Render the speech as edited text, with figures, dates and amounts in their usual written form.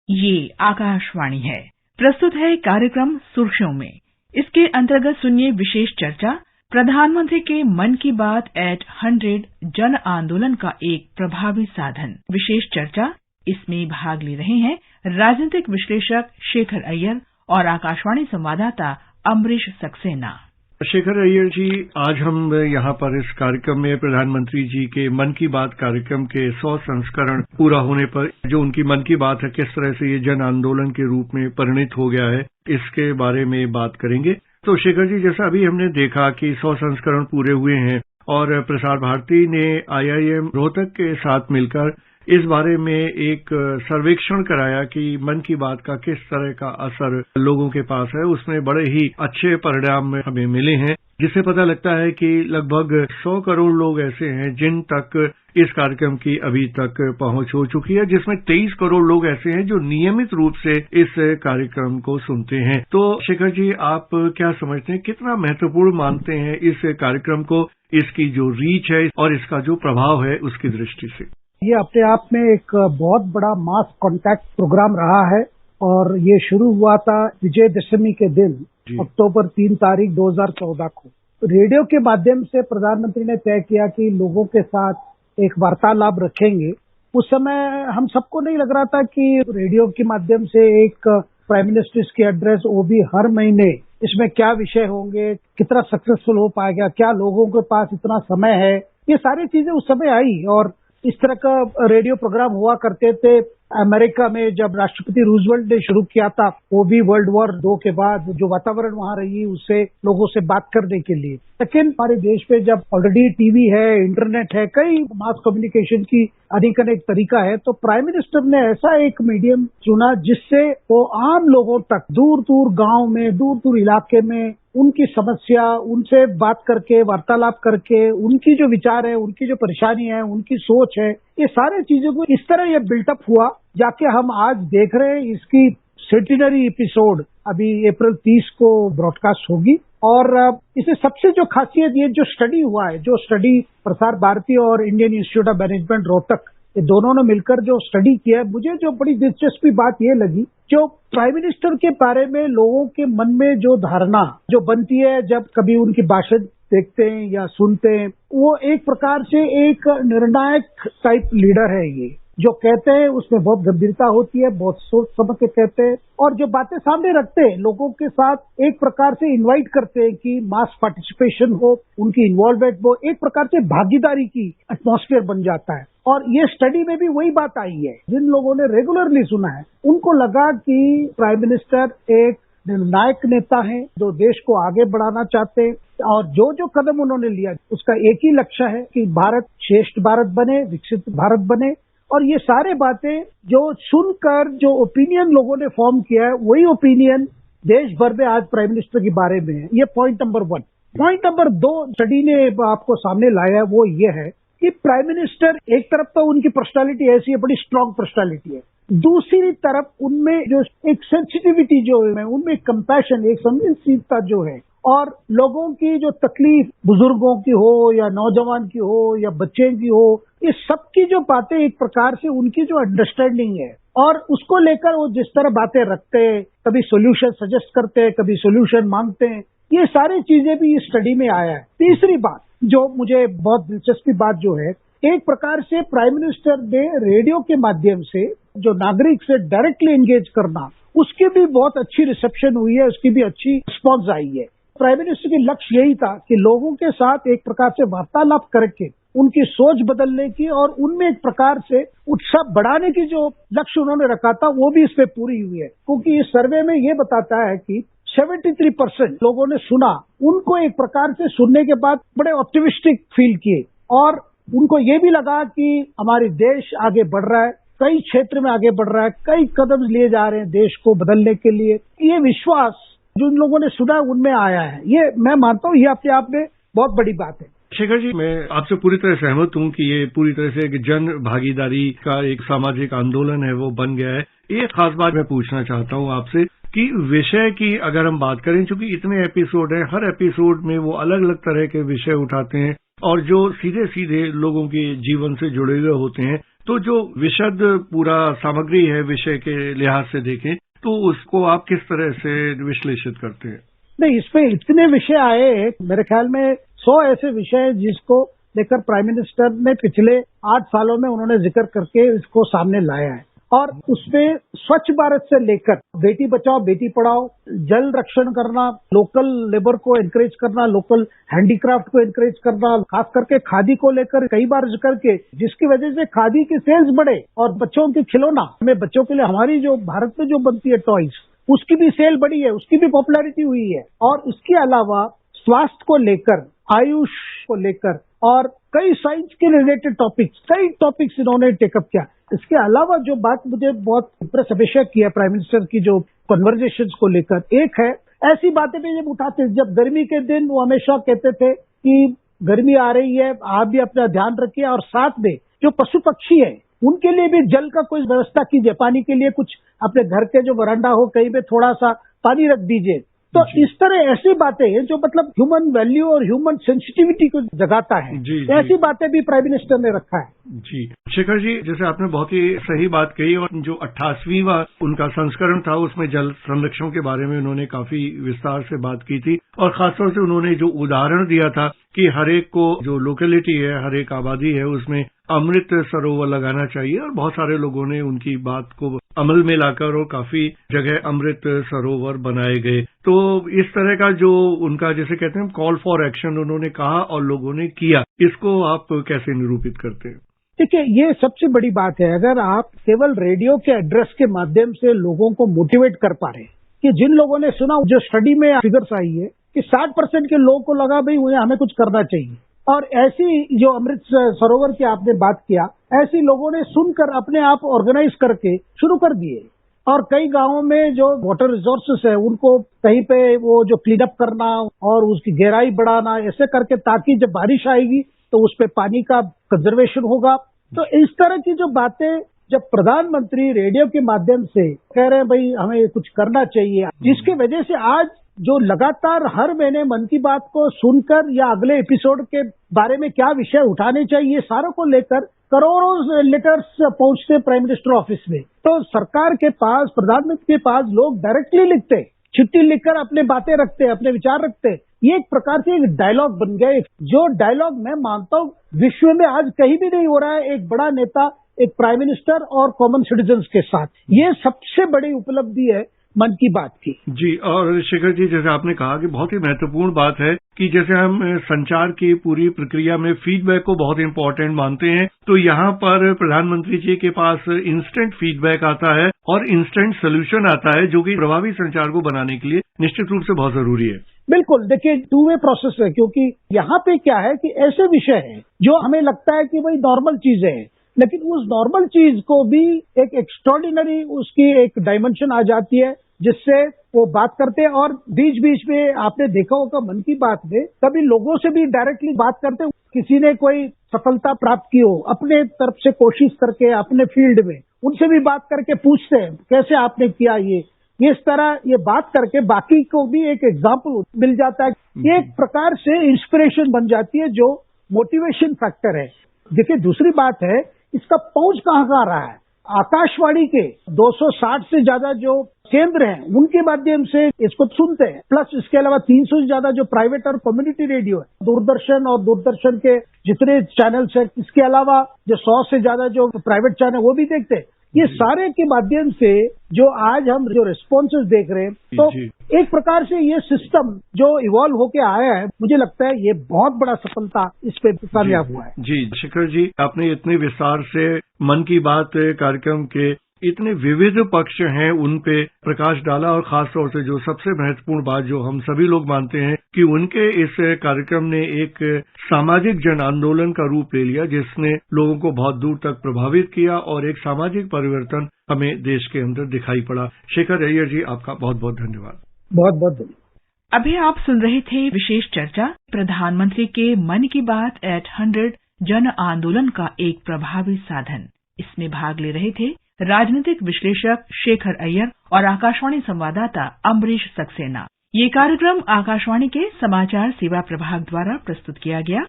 ये आकाशवाणी है। प्रस्तुत है कार्यक्रम सुर्खियों में। इसके अंतर्गत सुनिए विशेष चर्चा, प्रधानमंत्री के मन की बात @100 जन आंदोलन का एक प्रभावी साधन। विशेष चर्चा, इसमें भाग ले रहे हैं राजनीतिक विश्लेषक शेखर अय्यर और आकाशवाणी संवाददाता अमरीश सक्सेना। शेखर अय्यर जी, आज हम यहाँ पर इस कार्यक्रम में प्रधानमंत्री जी के मन की बात कार्यक्रम के 100 संस्करण पूरा होने पर जो उनकी मन की बात है, किस तरह से ये जन आंदोलन के रूप में परिणित हो गया है, इसके बारे में बात करेंगे। तो शेखर जी, जैसा अभी हमने देखा कि 100 संस्करण पूरे हुए हैं और प्रसार भारती ने IIM रोहतक के साथ मिलकर इस बारे में एक सर्वेक्षण कराया कि मन की बात का किस तरह का असर लोगों के पास है। उसमें बड़े ही अच्छे परिणाम हमें मिले हैं, जिससे पता लगता है कि लगभग 100 करोड़ लोग ऐसे हैं जिन तक इस कार्यक्रम की अभी तक पहुंच हो चुकी है, जिसमें 23 करोड़ लोग ऐसे हैं जो नियमित रूप से इस कार्यक्रम को सुनते हैं। तो शेखर जी, आप क्या समझते हैं, कितना महत्वपूर्ण मानते हैं इस कार्यक्रम को, इसकी जो रीच है और इसका जो प्रभाव है उसकी दृष्टि से? ये अपने आप में एक बहुत बड़ा मास कॉन्टैक्ट प्रोग्राम रहा है और ये शुरू हुआ था विजयदशमी के दिन अक्टूबर 3 तारीख 2014 को। रेडियो के माध्यम से प्रधानमंत्री ने तय किया कि लोगों के साथ एक वार्तालाप रखेंगे। उस समय हम सबको नहीं लग रहा था कि रेडियो के माध्यम से एक प्राइम मिनिस्टर की एड्रेस, वो भी हर महीने, इसमें क्या विषय होंगे, कितना सक्सेसफुल हो पाएगा, क्या लोगों के पास इतना समय है, ये सारी चीजें उस समय आई। और इस तरह का रेडियो प्रोग्राम हुआ करते थे अमेरिका में। जब राष्ट्रपति रूजवेल्ट ने शुरू किया था, वो भी वर्ल्ड वॉर 2 के बाद जो वातावरण वहां रही, उससे लोगों से बात करने के लिए। लेकिन हमारे देश में जब ऑलरेडी टीवी है, इंटरनेट है, कई मास कम्युनिकेशन की अनेक अनेक तरीका है, तो प्राइम मिनिस्टर ने ऐसा एक मीडियम चुना जिससे वो आम लोगों तक, दूर दूर गांव में, दूर दूर इलाके में उनकी समस्या, उनसे बात करके, वार्तालाप करके, उनकी जो विचार है, उनकी जो परेशानी है, उनकी सोच है, ये सारे चीजों को इस तरह ये बिल्टअप हुआ, जाके हम आज देख रहे हैं इसकी सेंटिनरी एपिसोड अभी अप्रैल 30 को ब्रॉडकास्ट होगी। और इसे सबसे जो खासियत, ये जो स्टडी हुआ है, जो स्टडी प्रसार भारती और Indian institute of management Rohtak, ये दोनों ने मिलकर जो स्टडी किया है, मुझे जो बड़ी दिलचस्पी बात ये लगी, जो प्राइम मिनिस्टर के बारे में लोगों के मन में जो धारणा जो बनती है जब कभी उनकी भाषण देखते हैं या सुनते हैं, वो एक प्रकार से एक निर्णायक टाइप लीडर है। ये जो कहते हैं उसमें बहुत गंभीरता होती है, बहुत सोच समझ के कहते हैं, और जो बातें सामने रखते हैं लोगों के साथ एक प्रकार से इनवाइट करते हैं कि मास पार्टिसिपेशन हो, उनकी इन्वॉल्वमेंट हो, एक प्रकार से भागीदारी की एटमॉस्फेयर बन जाता है। और ये स्टडी में भी वही बात आई है। जिन लोगों ने रेगुलरली सुना है, उनको लगा कि प्राइम मिनिस्टर एक निर्णायक नेता है जो देश को आगे बढ़ाना चाहते हैं, और जो जो कदम उन्होंने लिया उसका एक ही लक्ष्य है कि भारत श्रेष्ठ भारत बने, विकसित भारत बने। और ये सारे बातें जो सुनकर जो ओपिनियन लोगों ने फॉर्म किया है, वही ओपिनियन देश भर में आज प्राइम मिनिस्टर के बारे में है। ये point number 1। Point number 2 study ने आपको सामने लाया है, वो ये है कि प्राइम मिनिस्टर, एक तरफ तो उनकी पर्सनालिटी ऐसी है, बड़ी स्ट्रांग पर्सनालिटी है, दूसरी तरफ उनमें जो एक सेंसिटिविटी जो है, उनमें कंपैशन, एक संवेदनशीलता जो है, और लोगों की जो तकलीफ, बुजुर्गों की हो या नौजवान की हो या बच्चे की हो, ये सबकी जो बातें, एक प्रकार से उनकी जो अंडरस्टैंडिंग है और उसको लेकर वो जिस तरह बातें रखते हैं, कभी सोल्यूशन सजेस्ट करते हैं, कभी सोल्यूशन मांगते हैं, ये सारी चीजें भी इस स्टडी में आया है। तीसरी बात जो मुझे बहुत दिलचस्पी बात जो है, एक प्रकार से प्राइम मिनिस्टर ने रेडियो के माध्यम से जो नागरिक से डायरेक्टली एंगेज करना, उसकी भी बहुत अच्छी रिसेप्शन हुई है, उसकी भी अच्छी रिस्पॉन्स आई है। प्राइम मिनिस्टर के लक्ष्य यही था कि लोगों के साथ एक प्रकार से वार्तालाप करके उनकी सोच बदलने की और उनमें एक प्रकार से उत्साह बढ़ाने की जो लक्ष्य उन्होंने रखा था, वो भी इसमें पूरी हुई है। क्योंकि इस सर्वे में ये बताता है कि 73% लोगों ने सुना, उनको एक प्रकार से सुनने के बाद बड़े ऑप्टिमिस्टिक फील किए, और उनको ये भी लगा कि हमारे देश आगे बढ़ रहा है, कई क्षेत्र में आगे बढ़ रहा है, कई कदम लिए जा रहे हैं देश को बदलने के लिए। ये विश्वास जो इन लोगों ने सुना उनमें आया है, ये मैं मानता हूँ ये अपने आप में बहुत बड़ी बात है। शेखर जी, मैं आपसे पूरी तरह सहमत हूँ कि ये पूरी तरह से एक जन भागीदारी का एक सामाजिक आंदोलन है, वो बन गया है। एक खास बात मैं पूछना चाहता हूँ आपसे कि विषय की अगर हम बात करें, चूंकि इतने एपिसोड हैं, हर एपिसोड में वो अलग अलग तरह के विषय उठाते हैं और जो सीधे सीधे लोगों के जीवन से जुड़े हुए होते हैं, तो जो विशद पूरा सामग्री है विषय के लिहाज से देखें तो उसको आप किस तरह से विश्लेषित करते हैं? नहीं, इसमें इतने विषय आए, मेरे ख्याल में 100 ऐसे विषय हैं जिसको लेकर प्राइम मिनिस्टर ने पिछले 8 सालों में उन्होंने जिक्र करके इसको सामने लाया है। और उसमें स्वच्छ भारत से लेकर बेटी बचाओ बेटी पढ़ाओ, जल रक्षण करना, लोकल लेबर को एनकरेज करना, लोकल हैंडीक्राफ्ट को एनकरेज करना, खास करके खादी को लेकर कई बार जिक्र के, जिसकी वजह से खादी के सेल्स बढ़े और बच्चों के खिलौना, हमें बच्चों के लिए हमारी जो भारत में जो बनती है टॉयज, उसकी भी सेल बढ़ी है, उसकी भी पॉपुलैरिटी हुई है। और इसके अलावा स्वास्थ्य को लेकर, आयुष को लेकर और कई साइंस के रिलेटेड कई टॉपिक्स इन्होंने टेकअप किया। इसके अलावा जो बात मुझे बहुत इम्प्रेस हमेशा किया प्राइम मिनिस्टर की जो कन्वर्सेशंस को लेकर, एक है ऐसी बातें भी जब उठाते, जब गर्मी के दिन वो हमेशा कहते थे कि गर्मी आ रही है, आप भी अपना ध्यान रखिए और साथ में जो पशु पक्षी है उनके लिए भी जल का कोई व्यवस्था कीजिए, पानी के लिए कुछ अपने घर के जो वरांडा हो कहीं पे थोड़ा सा पानी रख दीजिए। तो इस तरह ऐसी बातें हैं जो मतलब ह्यूमन वैल्यू और ह्यूमन सेंसिटिविटी को जगाता है। ऐसी बातें भी प्राइम मिनिस्टर ने रखा है। जी शेखर जी, जैसे आपने बहुत ही सही बात कही और जो 88वां उनका संस्करण था उसमें जल संरक्षण के बारे में उन्होंने काफी विस्तार से बात की थी और खासतौर से उन्होंने जो उदाहरण दिया था कि हर एक को जो लोकेलिटी है, हर एक आबादी है, उसमें अमृत सरोवर लगाना चाहिए और बहुत सारे लोगों ने उनकी बात को अमल में लाकर और काफी जगह अमृत सरोवर बनाए गए। तो इस तरह का जो उनका जैसे कहते हैं कॉल फॉर एक्शन उन्होंने कहा और लोगों ने किया, इसको आप कैसे निरूपित करते हैं? देखिए, ये सबसे बड़ी बात है। अगर आप केवल रेडियो के एड्रेस के माध्यम से लोगों को मोटिवेट कर पा रहे हैं कि जिन लोगों ने सुना, जो स्टडी में फिगर्स आई है कि 60% के लोगों को लगा भाई हमें कुछ करना चाहिए, और ऐसी जो अमृत सरोवर की आपने बात किया, ऐसी लोगों ने सुनकर अपने आप ऑर्गेनाइज करके शुरू कर दिए। और कई गांवों में जो वाटर रिसोर्सेस है उनको कहीं पे वो जो क्लीन अप करना और उसकी गहराई बढ़ाना, ऐसे करके ताकि जब बारिश आएगी तो उस पे पानी का कंजर्वेशन होगा। तो इस तरह की जो बातें जब प्रधानमंत्री रेडियो के माध्यम से कह रहे हैं भाई हमें कुछ करना चाहिए, जिसकी वजह से आज जो लगातार हर महीने मन की बात को सुनकर या अगले एपिसोड के बारे में क्या विषय उठाने चाहिए, सारों को लेकर करोड़ों लेटर्स पहुंचते प्राइम मिनिस्टर ऑफिस में। तो सरकार के पास, प्रधानमंत्री के पास लोग डायरेक्टली लिखते, चिट्ठी लिखकर अपने बातें रखते, अपने विचार रखते। ये एक प्रकार से एक डायलॉग बन गया, जो डायलॉग मैं मानता हूँ विश्व में आज कहीं भी नहीं हो रहा है। एक बड़ा नेता, एक प्राइम मिनिस्टर और कॉमन सिटीजन्स के साथ, ये सबसे बड़ी उपलब्धि है मन की बात की। जी, और शेखर जी, जैसे आपने कहा कि बहुत ही महत्वपूर्ण बात है कि जैसे हम संचार की पूरी प्रक्रिया में फीडबैक को बहुत इंपॉर्टेंट मानते हैं, तो यहाँ पर प्रधानमंत्री जी के पास इंस्टेंट फीडबैक आता है और इंस्टेंट सोल्यूशन आता है, जो कि प्रभावी संचार को बनाने के लिए निश्चित रूप से बहुत जरूरी है। बिल्कुल, देखिए 2 वे प्रोसेस है, क्योंकि यहाँ पे क्या है कि ऐसे विषय हैं जो हमें लगता है कि भाई नॉर्मल चीजें हैं, लेकिन उस नॉर्मल चीज को भी एक एक्स्ट्राऑर्डिनरी उसकी एक डायमेंशन आ जाती है जिससे वो बात करते हैं। और बीच बीच में आपने देखा होगा मन की बात में कभी लोगों से भी डायरेक्टली बात करते हैं, किसी ने कोई सफलता प्राप्त की हो अपने तरफ से कोशिश करके अपने फील्ड में, उनसे भी बात करके पूछते हैं कैसे आपने किया ये इस तरह ये बात करके बाकी को भी एक एग्जाम्पल मिल जाता है। ये एक प्रकार से इंस्पिरेशन बन जाती है जो मोटिवेशन फैक्टर है। देखिए, दूसरी बात है इसका पहुंच कहाँ रहा है। आकाशवाणी के 260 से ज्यादा जो केंद्र हैं उनके माध्यम से इसको सुनते हैं, प्लस इसके अलावा 300 से ज्यादा जो प्राइवेट और कम्युनिटी रेडियो है, दूरदर्शन और दूरदर्शन के जितने चैनल्स हैं, इसके अलावा जो 100 से ज्यादा जो प्राइवेट चैनल वो भी देखते हैं। ये सारे के माध्यम से जो आज हम जो रिस्पॉन्सेज देख रहे हैं, तो एक प्रकार से ये सिस्टम जो इवॉल्व होके आया है, मुझे लगता है ये बहुत बड़ा सफलता इस पे कामयाब हुआ है। जी शेखर जी, आपने इतने विस्तार से मन की बात कार्यक्रम के इतने विविध पक्ष हैं उन पे प्रकाश डाला और खासतौर से जो सबसे महत्वपूर्ण बात जो हम सभी लोग मानते हैं कि उनके इस कार्यक्रम ने एक सामाजिक जन आंदोलन का रूप ले लिया, जिसने लोगों को बहुत दूर तक प्रभावित किया और एक सामाजिक परिवर्तन हमें देश के अंदर दिखाई पड़ा। शेखर अय्यर जी, आपका बहुत बहुत धन्यवाद। बहुत बहुत धन्यवाद। अभी आप सुन रहे थे विशेष चर्चा, प्रधानमंत्री के मन की बात एट 100 जन आंदोलन का एक प्रभावी साधन। इसमें भाग ले रहे थे राजनीतिक विश्लेषक शेखर अय्यर और आकाशवाणी संवाददाता अम्बरीश सक्सेना। ये कार्यक्रम आकाशवाणी के समाचार सेवा प्रभाग द्वारा प्रस्तुत किया गया।